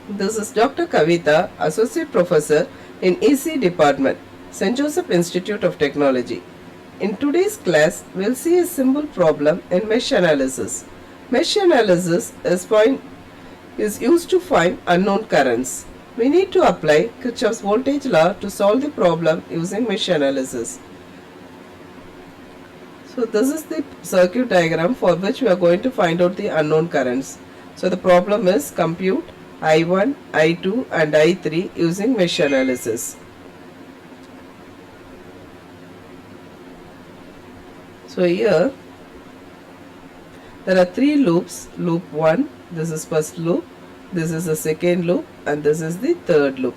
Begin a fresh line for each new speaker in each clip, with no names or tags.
This is Dr. Kavita, Associate Professor in EC Department, St. Joseph Institute of Technology. In today's class, we'll see a simple problem in mesh analysis. Mesh analysis is used to find unknown currents. We need to apply Kirchhoff's voltage law to solve the problem using mesh analysis. So this is the circuit diagram for which we are going to find out the unknown currents. So the problem is compute I1, I2 and I3 using mesh analysis. So here there are three loops. Loop 1, this is first loop, this is the second loop and this is the third loop.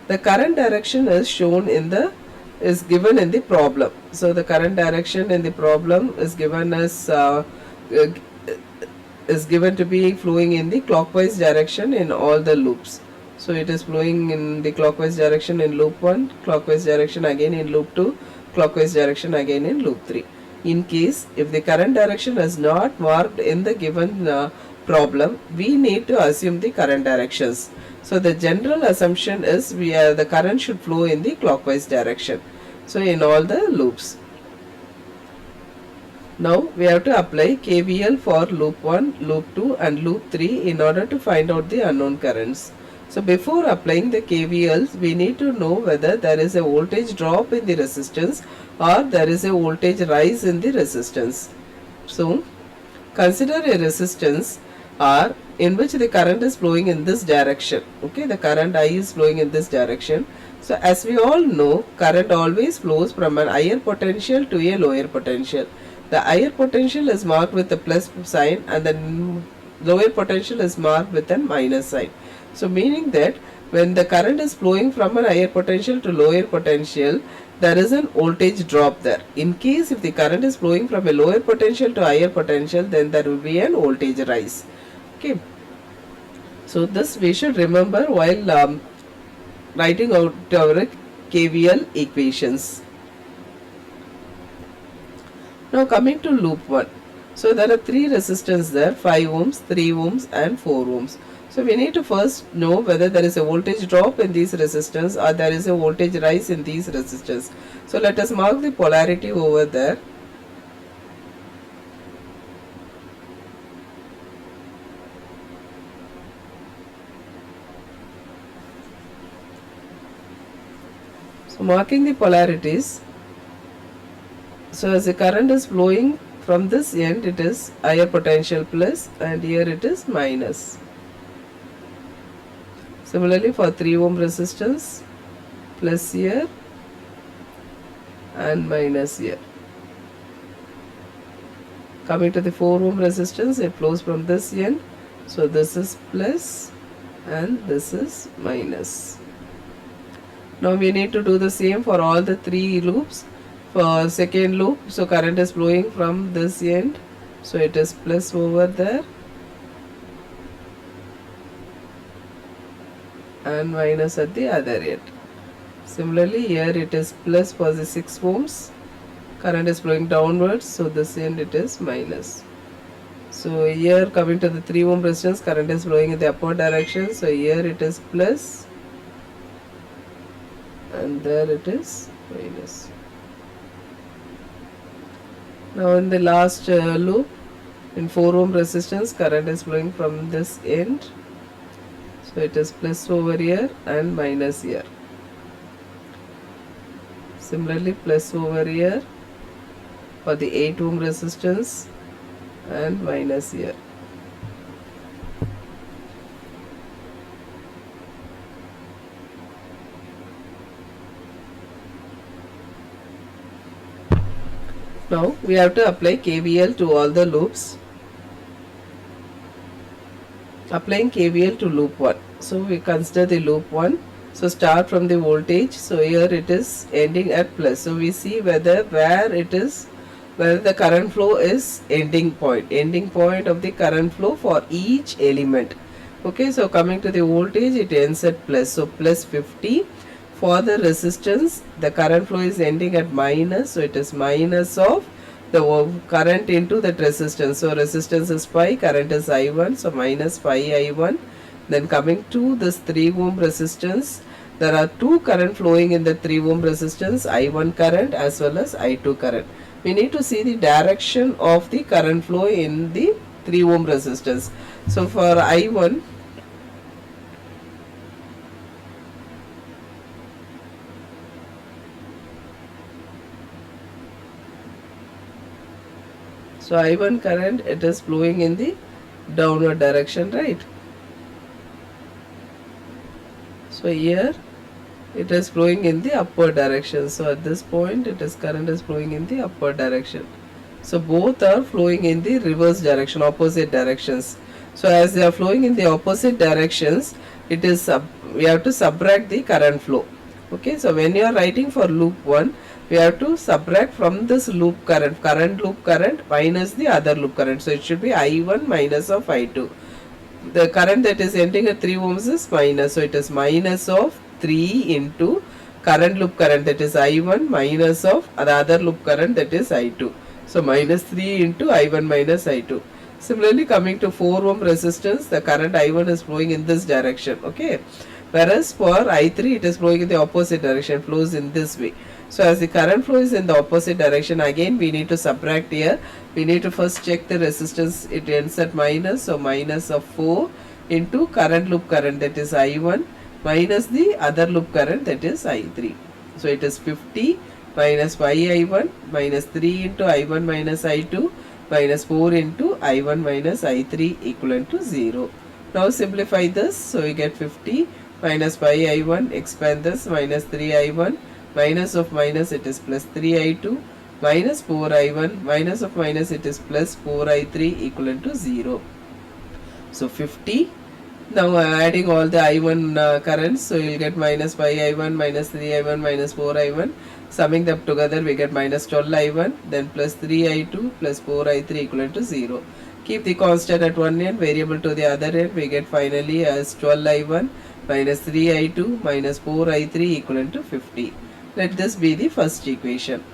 The current direction is shown in the given in the problem. So the current direction in the problem is given as is given to be flowing in the clockwise direction in all the loops. So it is flowing in the clockwise direction in loop 1, clockwise direction again in loop 2, clockwise direction again in loop 3. In case if the current direction is not marked in the given problem, we need to assume the current directions. So the general assumption is the current should flow in the clockwise direction. So in all the loops. Now we have to apply KVL for loop 1, loop 2 and loop 3 in order to find out the unknown currents. So before applying the KVLs, we need to know whether there is a voltage drop in the resistance or there is a voltage rise in the resistance. So consider a resistance R in which the current is flowing in this direction. Okay, the current I is flowing in this direction. So as we all know, current always flows from an higher potential to a lower potential. The higher potential is marked with a plus sign and the lower potential is marked with a minus sign. So meaning that when the current is flowing from a higher potential to lower potential, there is an voltage drop there. In case if the current is flowing from a lower potential to higher potential, then there will be an voltage rise. Okay. So this we should remember while writing out our KVL equations. Now coming to loop 1. So there are three resistors there, 5 ohms, 3 ohms and 4 ohms. So we need to first know whether there is a voltage drop in these resistors or there is a voltage rise in these resistors. So let us mark the polarity over there. So marking the polarities. So as the current is flowing from this end, it is higher potential plus and here it is minus. Similarly for 3 ohm resistance, plus here and minus here. Coming to the 4 ohm resistance, it flows from this end. So this is plus and this is minus. Now we need to do the same for all the three loops. For second loop, so current is flowing from this end, so it is plus over there and minus at the other end. Similarly here it is plus for the 6 ohms, current is flowing downwards, so this end it is minus. So here coming to the 3 ohm resistance, current is flowing in the upward direction, so here it is plus and there it is minus. Now in the last loop, in 4 ohm resistance, current is flowing from this end, so it is plus over here and minus here. Similarly plus over here for the 8 ohm resistance and minus here. Now we have to apply KVL to all the loops. Applying KVL to loop 1. So we consider the loop 1. So start from the voltage. So here it is ending at plus. So we see whether the current flow is ending point of the current flow for each element. Okay, so coming to the voltage, it ends at plus. So plus 50. For the resistance, the current flow is ending at minus, so it is minus of the current into that resistance. So resistance is pi, current is I1, so minus pi I1 Then coming to this 3 ohm resistance, there are two current flowing in the 3 ohm resistance, I1 current as well as I2 current. We need to see the direction of the current flow in the 3 ohm resistance. So for I1, so I1 current, it is flowing in the downward direction, right? So here it is flowing in the upward direction. So at this point it is current is flowing in the upward direction. So both are flowing in the reverse direction, opposite directions. So as they are flowing in the opposite directions, it is we have to subtract the current flow. Okay, so when you are writing for loop 1, we have to subtract from this loop current loop current minus the other loop current. So it should be I1 minus of I2. The current that is entering at 3 ohms is minus, so it is minus of 3 into current loop current, that is I1, minus of the other loop current, that is I2. So minus 3 into I1 minus I2. Similarly, coming to 4 ohm resistance, the current I1 is flowing in this direction. Okay, whereas for I3 it is flowing in the opposite direction, flows in this way. So as the current flow is in the opposite direction, again we need to subtract here. We need to first check the resistance, it ends at minus, so minus of 4 into current loop current, that is I1, minus the other loop current, that is I3. So it is 50 minus 5I1 minus 3 into I1 minus I2 minus 4 into I1 minus I3 equivalent to 0. Now simplify this, so we get 50 minus 5I1, expand this, minus 3I1, minus of minus, it is plus 3I2, minus 4I1, minus of minus, it is plus 4I3 equivalent to 0. So 50. Now adding all the I1 currents, so you will get minus 5I1, minus 3I1, minus 4I1. Summing them together, we get minus 12I1, then plus 3I2, plus 4I3 equivalent to 0. Keep the constant at one end, variable to the other end, we get finally as 12I1 minus 3I2 minus 4I3 equivalent to 50. Let this be the first equation.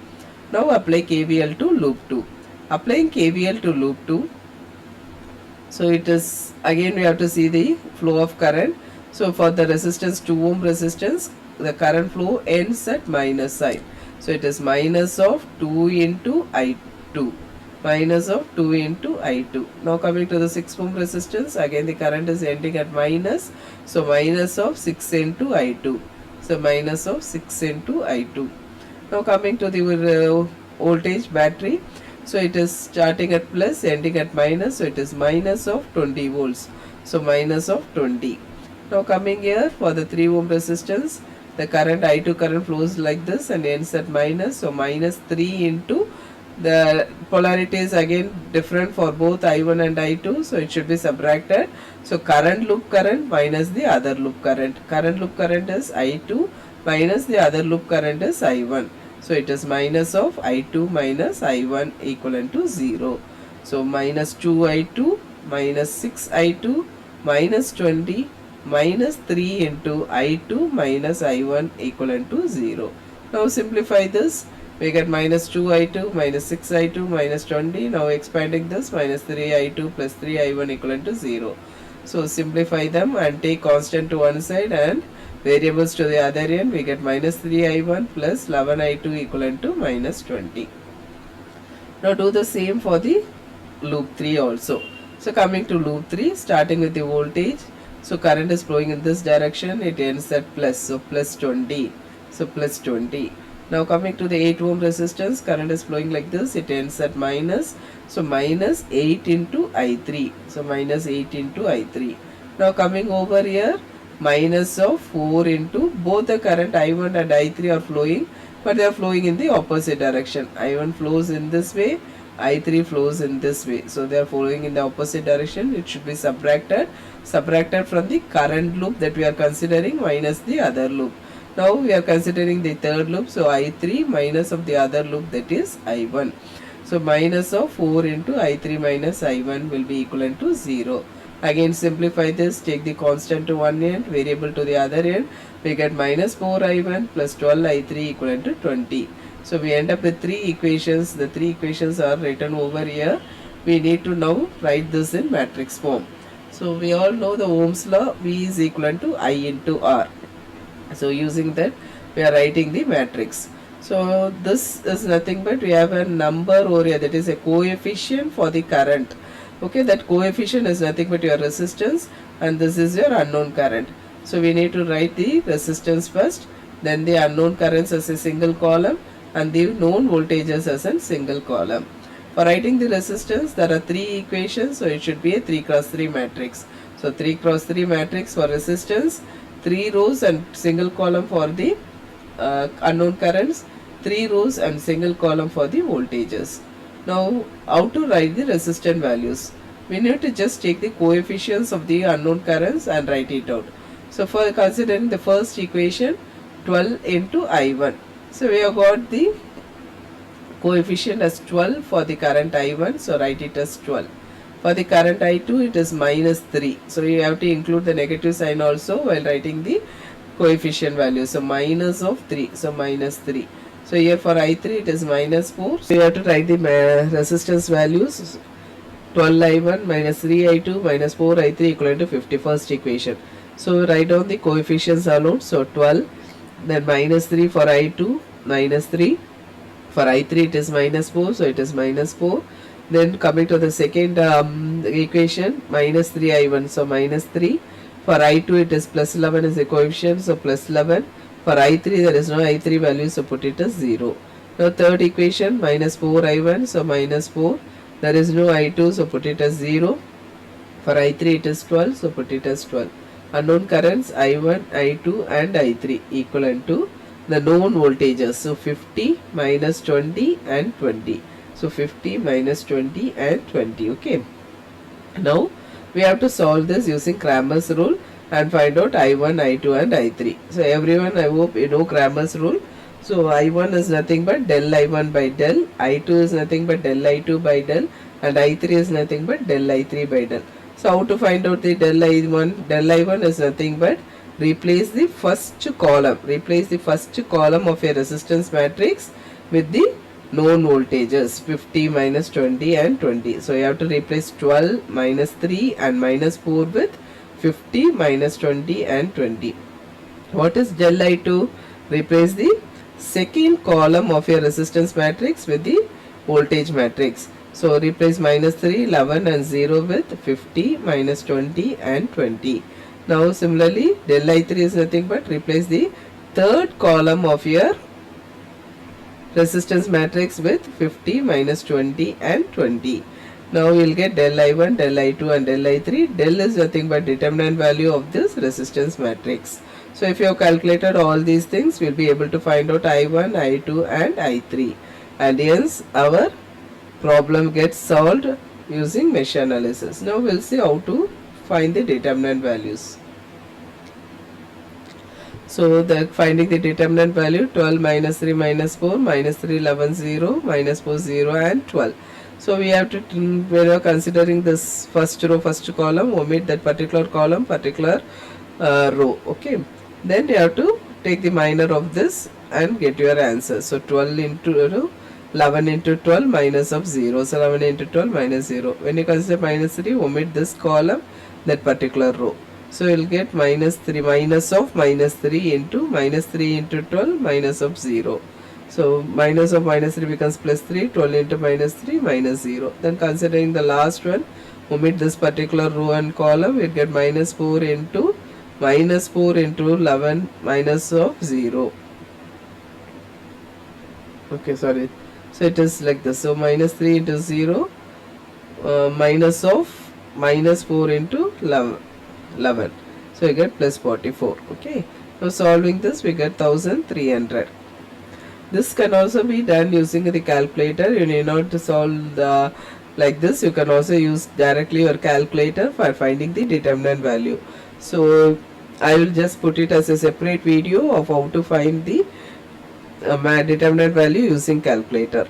Now apply KVL to loop 2. Applying KVL to loop 2, so it is, again we have to see the flow of current. So for the resistance 2 ohm resistance, the current flow ends at minus sign. So it is minus of 2 into I2. Minus of 2 into I2. Now coming to the 6 ohm resistance, again the current is ending at minus. So minus of 6 into I2. So minus of 6 into I2. Now coming to the voltage battery. So it is starting at plus, ending at minus. So it is minus of 20 volts. So minus of 20. Now coming here for the 3 ohm resistance, the current I2 current flows like this and ends at minus. So minus 3 into, the polarity is again different for both I1 and I2, so it should be subtracted. So current loop current minus the other loop current. Current loop current is I2 minus the other loop current is I1. So it is minus of I2 minus I1 equivalent to 0. So minus 2I2 minus 6I2 minus 20 minus 3 into I2 minus I1 equivalent to 0. Now simplify this. We get minus 2I2 minus 6I2 minus 20. Now expanding this, minus 3I2 plus 3I1 equivalent to 0. So simplify them and take constant to one side and variables to the other end. We get minus 3I1 plus 11I2 equivalent to minus 20. Now do the same for the loop 3 also. So coming to loop 3, starting with the voltage. So current is flowing in this direction, it ends at plus, so plus 20. So plus 20. Now coming to the 8 ohm resistance, current is flowing like this, it ends at minus. So minus 8 into I3. So minus 8 into I3. Now coming over here, minus of 4 into, both the current I1 and I3 are flowing, but they are flowing in the opposite direction. I1 flows in this way, I3 flows in this way. So they are flowing in the opposite direction. It should be subtracted from the current loop that we are considering minus the other loop. Now we are considering the third loop, so I3 minus of the other loop, that is I1. So minus of 4 into I3 minus I1 will be equivalent to 0. Again simplify this, take the constant to one end, variable to the other end. We get minus 4I1 plus 12I3 equivalent to 20. So we end up with 3 equations. The 3 equations are written over here. We need to now write this in matrix form. So we all know the Ohm's law, V is equivalent to I into R. So using that we are writing the matrix. So this is nothing but we have a number over here, that is a coefficient for the current. Okay, that coefficient is nothing but your resistance, and this is your unknown current. So we need to write the resistance first, then the unknown currents as a single column, and the known voltages as a single column. For writing the resistance, there are three equations, so it should be a 3 cross 3 matrix. So 3 cross 3 matrix for resistance, 3 rows and single column for the unknown currents, 3 rows and single column for the voltages. Now, how to write the resistant values? We need to just take the coefficients of the unknown currents and write it out. So, for considering the first equation, 12 into I1. So, we have got the coefficient as 12 for the current I1, so write it as 12. For the current I2, it is minus 3. So you have to include the negative sign also while writing the coefficient value. So minus of 3. So minus 3. So here for I3, it is minus 4. So you have to write the resistance values. 12 I1 minus 3 I2 minus 4 I3 equivalent to 50. First equation. So write down the coefficients alone. So 12. Then minus 3 for I2, minus 3. For I3, it is minus 4. So it is minus 4. Then coming to the second equation, minus 3 I1, so minus 3. For I2, it is plus 11 is the coefficient, so plus 11. For I3, there is no I3 value, so put it as 0. Now third equation, minus 4 I1, so minus 4. There is no I2, so put it as 0. For I3, it is 12, so put it as 12. Unknown currents I1, I2 and I3 equivalent to the known voltages, so 50 minus 20 and 20. So 50 minus 20 and 20. Okay. Now we have to solve this using Cramer's rule and find out I1, I2 and I3. So everyone, I hope you know Cramer's rule. So I1 is nothing but del I1 by del, I2 is nothing but del I2 by del, and I3 is nothing but del I3 by del. So how to find out the del I1? Del I1 is nothing but replace the first column. Replace the first column of a resistance matrix with the known voltages 50 minus 20 and 20. So you have to replace 12 minus 3 and minus 4 with 50 minus 20 and 20. What is del I2? Replace the second column of your resistance matrix with the voltage matrix. So replace minus 3, 11 and 0 with 50 minus 20 and 20. Now similarly del I3 is nothing but replace the third column of your resistance matrix with 50 minus 20 and 20. Now we will get del I1, del I2 and del I3. Del is nothing but determinant value of this resistance matrix. So if you have calculated all these things, we will be able to find out I1, I2 and I3. And hence our problem gets solved using mesh analysis. Now we will see how to find the determinant values. So the finding the determinant value, 12 minus 3 minus 4, minus 3 11 0, minus 4 0 and 12. So we have to, when we are considering this first row, first column, omit that particular column, particular row. Okay. Then you have to take the minor of this and get your answer. So 12 into 11 into 12 minus of 0. So 11 into 12 minus 0. When you consider minus 3, omit this column, that particular row. So you will get minus 3 minus of minus 3 into minus 3 into 12 minus of 0. So minus of minus 3 becomes plus 3, 12 into minus 3 minus 0. Then considering the last one, omit this particular row and column, we get minus 4 into 11 minus of 0. Okay, sorry. So it is like this. So minus 3 into 0 minus of minus 4 into 11. So you get plus 44. Okay. Now solving this, we get 1300. This can also be done using the calculator. You need not to solve the like this. You can also use directly your calculator for finding the determinant value. So I will just put it as a separate video of how to find the determinant value using calculator.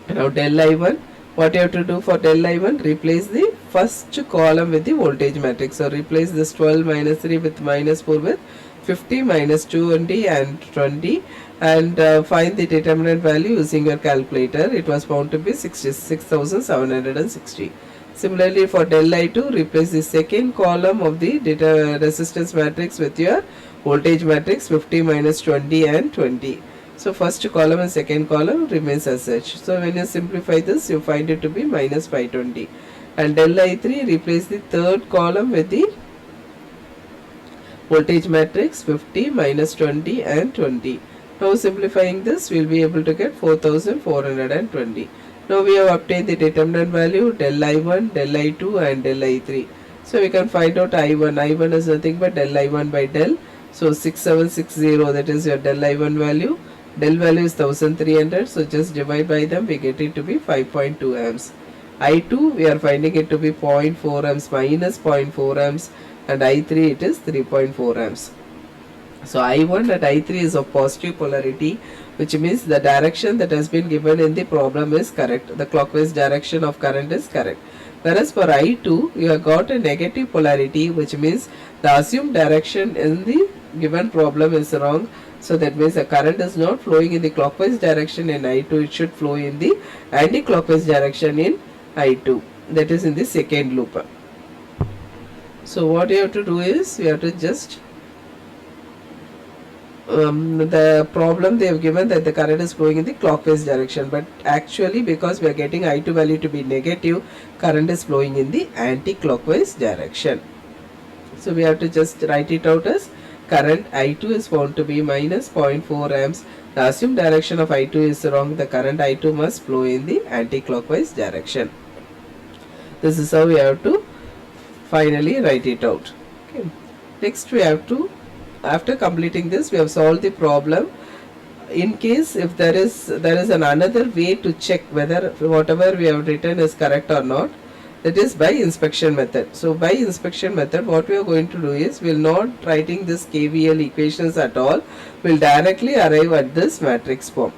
Now del I1, what you have to do for del I1, replace the first column with the voltage matrix. So replace this 12 minus 3 with minus 4 with 50 minus 20 and 20, and find the determinant value using your calculator. It was found to be 66,760. Similarly, for del I2, replace the second column of the data resistance matrix with your voltage matrix 50 minus 20 and 20. So first column and second column remains as such. So when you simplify this, you find it to be minus 520. And del I3, replace the third column with the voltage matrix 50 minus 20 and 20. Now simplifying this, we will be able to get 4420. Now we have obtained the determinant value del I1, del I2 and del I3. So we can find out I1. I1 is nothing but del I1 by del. So 6760, that is your del I1 value. Del value is 1300. So just divide by them, we get it to be 5.2 amps. I2, we are finding it to be 0.4 amps minus 0.4 amps. And I3, it is 3.4 amps. So I1 and I3 is of positive polarity, which means the direction that has been given in the problem is correct. The clockwise direction of current is correct. Whereas for I2, you have got a negative polarity, which means the assumed direction in the given problem is wrong. So that means the current is not flowing in the clockwise direction in I2, it should flow in the anti-clockwise direction in I2, that is in the second loop. So what you have to do is, you have to just the problem they have given that the current is flowing in the clockwise direction, but actually because we are getting I2 value to be negative, current is flowing in the anti-clockwise direction. So we have to just write it out as current I2 is found to be minus 0.4 amps. The assumed direction of I2 is wrong. The current I2 must flow in the anti-clockwise direction. This is how we have to finally write it out. Okay. Next we have to, after completing this, we have solved the problem. In case if there is another way to check whether whatever we have written is correct or not, that is by inspection method. So by inspection method, what we are going to do is, we will not writing this KVL equations at all, we will directly arrive at this matrix form.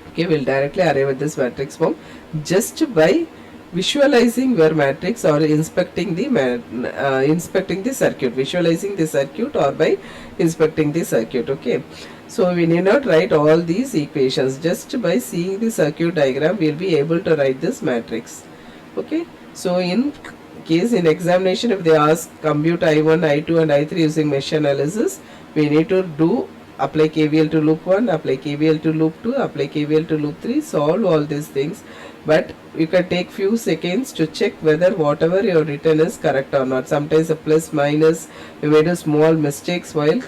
Okay, we will directly arrive at this matrix form just by visualizing your matrix or inspecting the circuit, visualizing the circuit or by inspecting the circuit. Okay, so we need not write all these equations, just by seeing the circuit diagram we will be able to write this matrix. Okay, so in case in examination if they ask compute I1, I2 and I3 using mesh analysis, we need to do apply KVL to loop 1, apply KVL to loop 2, apply KVL to loop 3, solve all these things. But you can take few seconds to check whether whatever you have written is correct or not. Sometimes a plus minus, you made a small mistakes while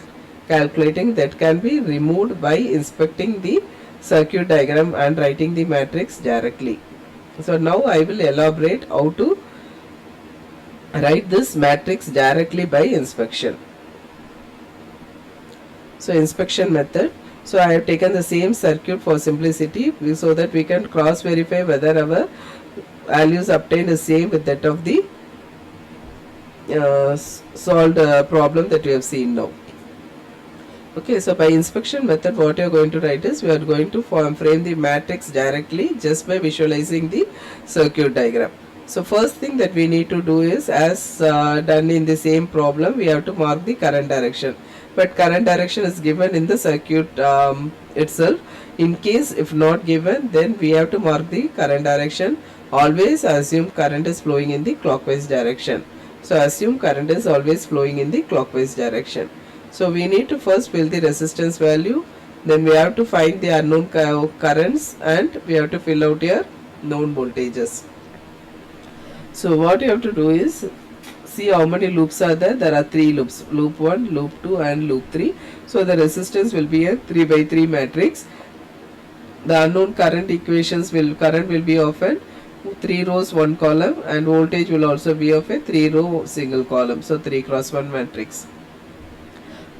calculating, that can be removed by inspecting the circuit diagram and writing the matrix directly. So now I will elaborate how to write this matrix directly by inspection. So inspection method. So I have taken the same circuit for simplicity, so that we can cross verify whether our values obtained is same with that of the solved problem that we have seen now. Okay, so by inspection method, what you are going to write is, we are going to frame the matrix directly just by visualizing the circuit diagram. So first thing that we need to do is, as done in the same problem, we have to mark the current direction. But current direction is given in the circuit itself. In case if not given, then we have to mark the current direction. Always assume current is flowing in the clockwise direction. So assume current is always flowing in the clockwise direction. So we need to first fill the resistance value, then we have to find the unknown currents, and we have to fill out your known voltages. So what you have to do is, see how many loops are there. There are 3 loops, loop 1, loop 2 and loop 3. So the resistance will be a 3 by 3 matrix. The unknown current equations current will be of a 3 rows 1 column, and voltage will also be of a 3 row single column. So 3 cross 1 matrix.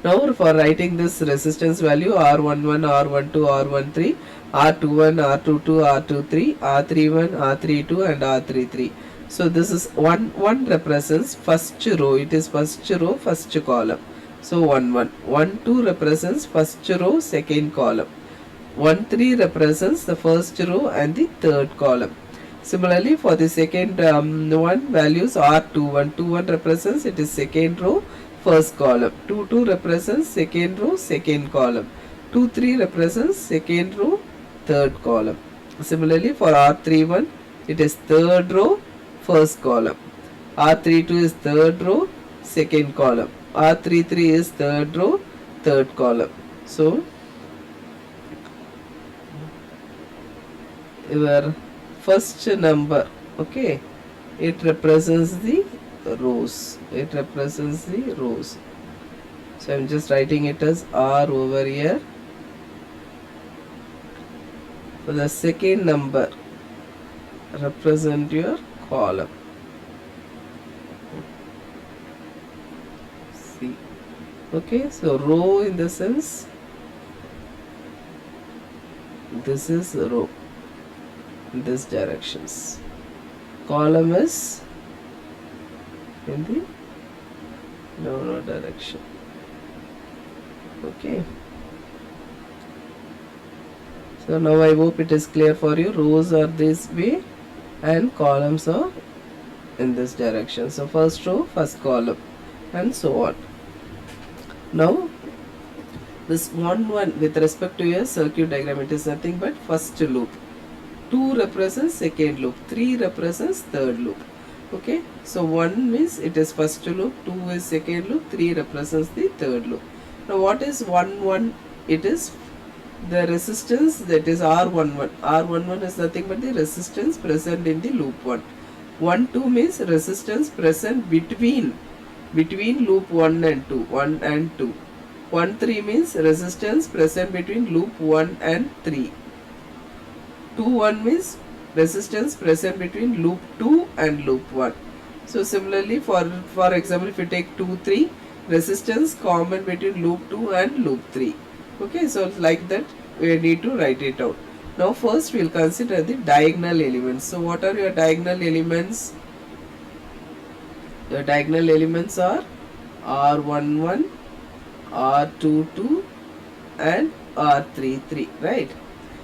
Now for writing this resistance value, R11, R12, R13, R21, R22, R23, R31, R32 and R33. So this is 1 represents first row, it is first row, first column. So 1 2 represents first row, second column. 1 3 represents the first row and the third column. Similarly for the second one, values R21 represents, it is second row, first column. 2 represents second row, second column. 2 3 represents second row, third column. Similarly for R31, it is third row, first column. R32 is third row, second column. R33 is third row, third column. So your first number, okay, it represents the rows. It represents the rows. So I'm just writing it as R over here. For the second number, represent your column. See, okay, so row in the sense this is row in this directions. Column is in the downward direction. Okay. So now I hope it is clear for you. Rows are this way and columns are in this direction. So first row, first column, and so on. Now this 1 1 with respect to your circuit diagram, it is nothing but first loop. 2 represents second loop, 3 represents third loop. Okay, so 1 means it is first loop, 2 is second loop, 3 represents the third loop. Now what is 1 1? It is the resistance, that is R11. R11 is nothing but the resistance present in the loop 1. 1 2 means resistance present between loop 1 and 2, 1 and 2. 1 3 means resistance present between loop 1 and 3. 2 1 means resistance present between loop 2 and loop 1. So similarly, for example, if you take 2 3, resistance common between loop 2 and loop 3. Okay, so like that we need to write it out. Now first we will consider the diagonal elements. So what are your diagonal elements? Your diagonal elements are R11, R22 and R33, right?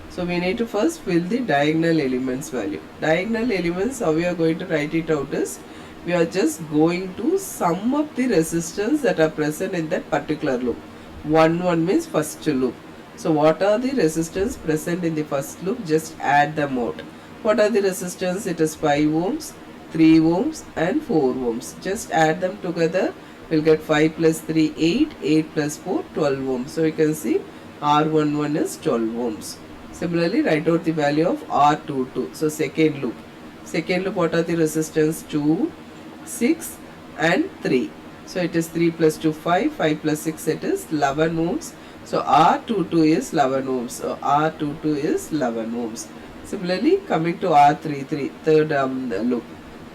So we need to first fill the diagonal elements value. Diagonal elements, how we are going to write it out is, we are just going to sum up the resistance that are present in that particular loop. 1 1 means first loop. So what are the resistance present in the first loop? Just add them out. What are the resistance? It is 5 ohms, 3 ohms and 4 ohms. Just add them together. We'll get 5 plus 3, 8, 8 plus 4, 12 ohms. So you can see R11 is 12 ohms. Similarly, write out the value of R22. So second loop. Second loop, what are the resistance? 2, 6 and 3. So it is 3 plus 2, 5, 5 plus 6, it is 11 ohms. So R22 is 11 ohms. So R22 is 11 ohms. Similarly, coming to R33, third loop.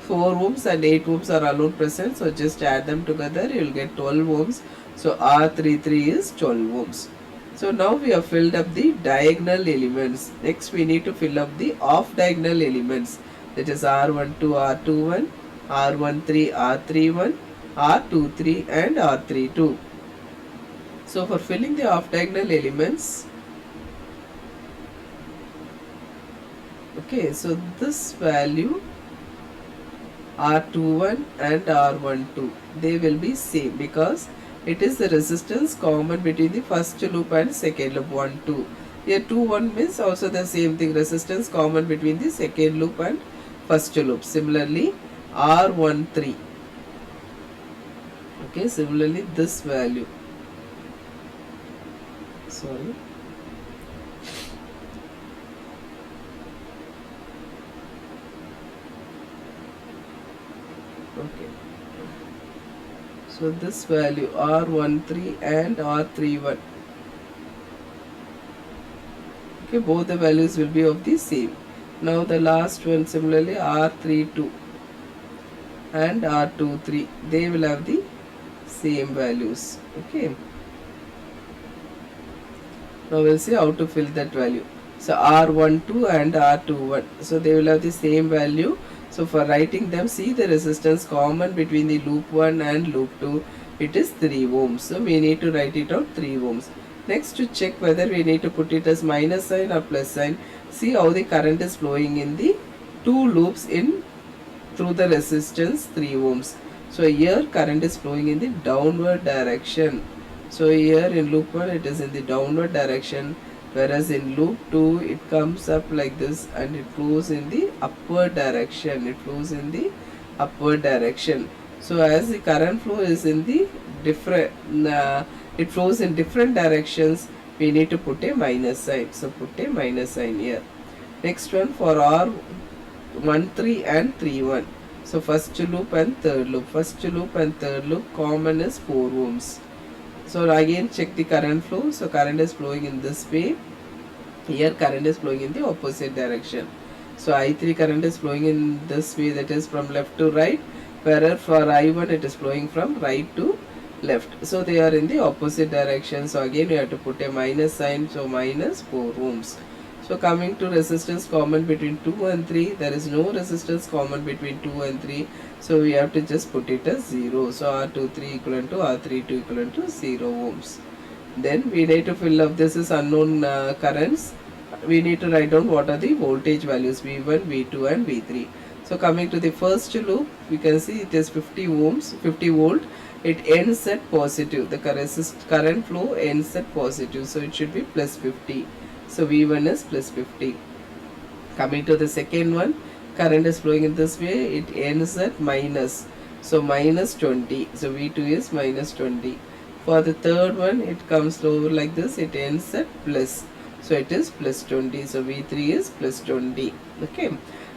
4 ohms and 8 ohms are alone present. So just add them together, you will get 12 ohms. So R33 is 12 ohms. So now we have filled up the diagonal elements. Next we need to fill up the off diagonal elements. That is R12, R21, R13, R31, R23 and R32. So for filling the off diagonal elements, okay, so this value R21 and R12, they will be same because it is the resistance common between the first loop and second loop, 1 2. Here 2 1 means also the same thing, resistance common between the second loop and first loop. Similarly R13, okay, similarly this value, sorry, okay, so this value R13 and R31, okay, both the values will be of the same. Now the last one, similarly R32 and R23, they will have the same values. Okay, now we'll see how to fill that value. So R12 and R21, so they will have the same value. So for writing them, see the resistance common between the loop 1 and loop 2, it is 3 ohms. So we need to write it out 3 ohms. Next, to check whether we need to put it as minus sign or plus sign, see how the current is flowing in the two loops in through the resistance 3 ohms. So here current is flowing in the downward direction. So here in loop 1 it is in the downward direction, whereas in loop 2 it comes up like this and it flows in the upward direction. It flows in the upward direction. So as the current flow is in the different it flows in different directions, we need to put a minus sign. So put a minus sign here. Next one for R 1 3 and 3 1. So first loop and third loop. First loop and third loop common is 4 ohms. So again check the current flow. So current is flowing in this way. Here current is flowing in the opposite direction. So I3 current is flowing in this way, that is from left to right, whereas for I1 it is flowing from right to left. So they are in the opposite direction. So again we have to put a minus sign. So minus 4 ohms. So coming to resistance common between 2 and 3, there is no resistance common between 2 and 3. So we have to just put it as 0. So R23 equivalent to R32 equivalent to 0 ohms. Then we need to fill up, this is unknown currents. We need to write down what are the voltage values V1, V2 and V3. So coming to the first loop, we can see it is 50 ohms, 50 volt. It ends at positive. The current flow ends at positive. So it should be plus 50. So V1 is plus 50. Coming to the second one, current is flowing in this way. It ends at minus. So minus 20. So V2 is minus 20. For the third one, it comes over like this. It ends at plus. So it is plus 20. So V3 is plus 20. Okay.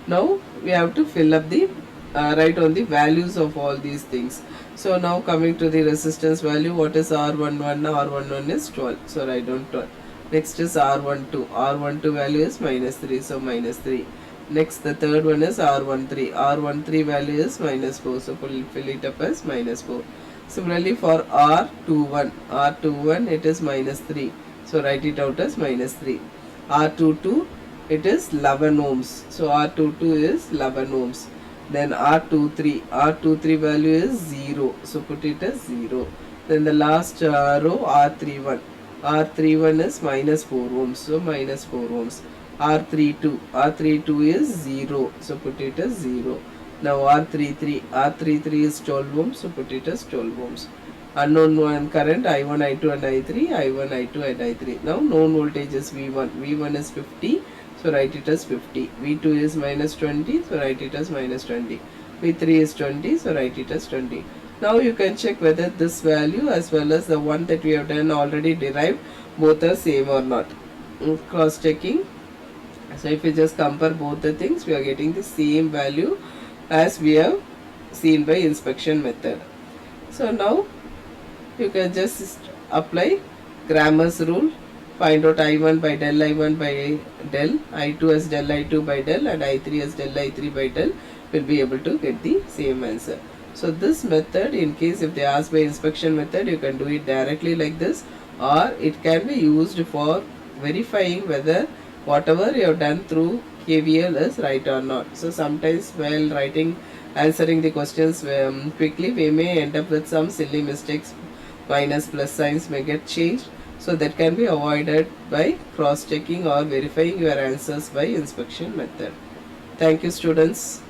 Now we have to fill up the write on the values of all these things. So now coming to the resistance value, what is R11? R11 is 12. So write down 12. Next is R12. R12 value is minus 3. So minus 3. Next the third one is R13. R13 value is minus 4. So fill it up as minus 4. Similarly for R21. R21 it is minus 3. So write it out as minus 3. R22 it is 11 ohms. So R22 is 11 ohms. Then R23. R23 value is 0. So put it as 0. Then the last row R31. R31 is minus 4 ohms. So minus 4 ohms. R32. R32 is 0. So put it as 0. Now R33. R33 is 12 ohms. So put it as 12 ohms. Unknown one current I1, I2 and I3. I1, I2 and I3. Now known voltage is V1. V1 is 50. So write it as 50. V2 is minus 20. So write it as minus 20. V3 is 20. So write it as 20. Now you can check whether this value as well as the one that we have done already derived, both are same or not. Cross checking. So if we just compare both the things, we are getting the same value as we have seen by inspection method. So now you can just apply Cramer's rule. Find out I1 by del I1 by del, I2 as del I2 by del and I3 as del I3 by del. Will be able to get the same answer. So this method, in case if they ask by inspection method, you can do it directly like this, or it can be used for verifying whether whatever you have done through KVL is right or not. So sometimes while answering the questions quickly, we may end up with some silly mistakes. Minus plus signs may get changed. So that can be avoided by cross checking or verifying your answers by inspection method. Thank you, students.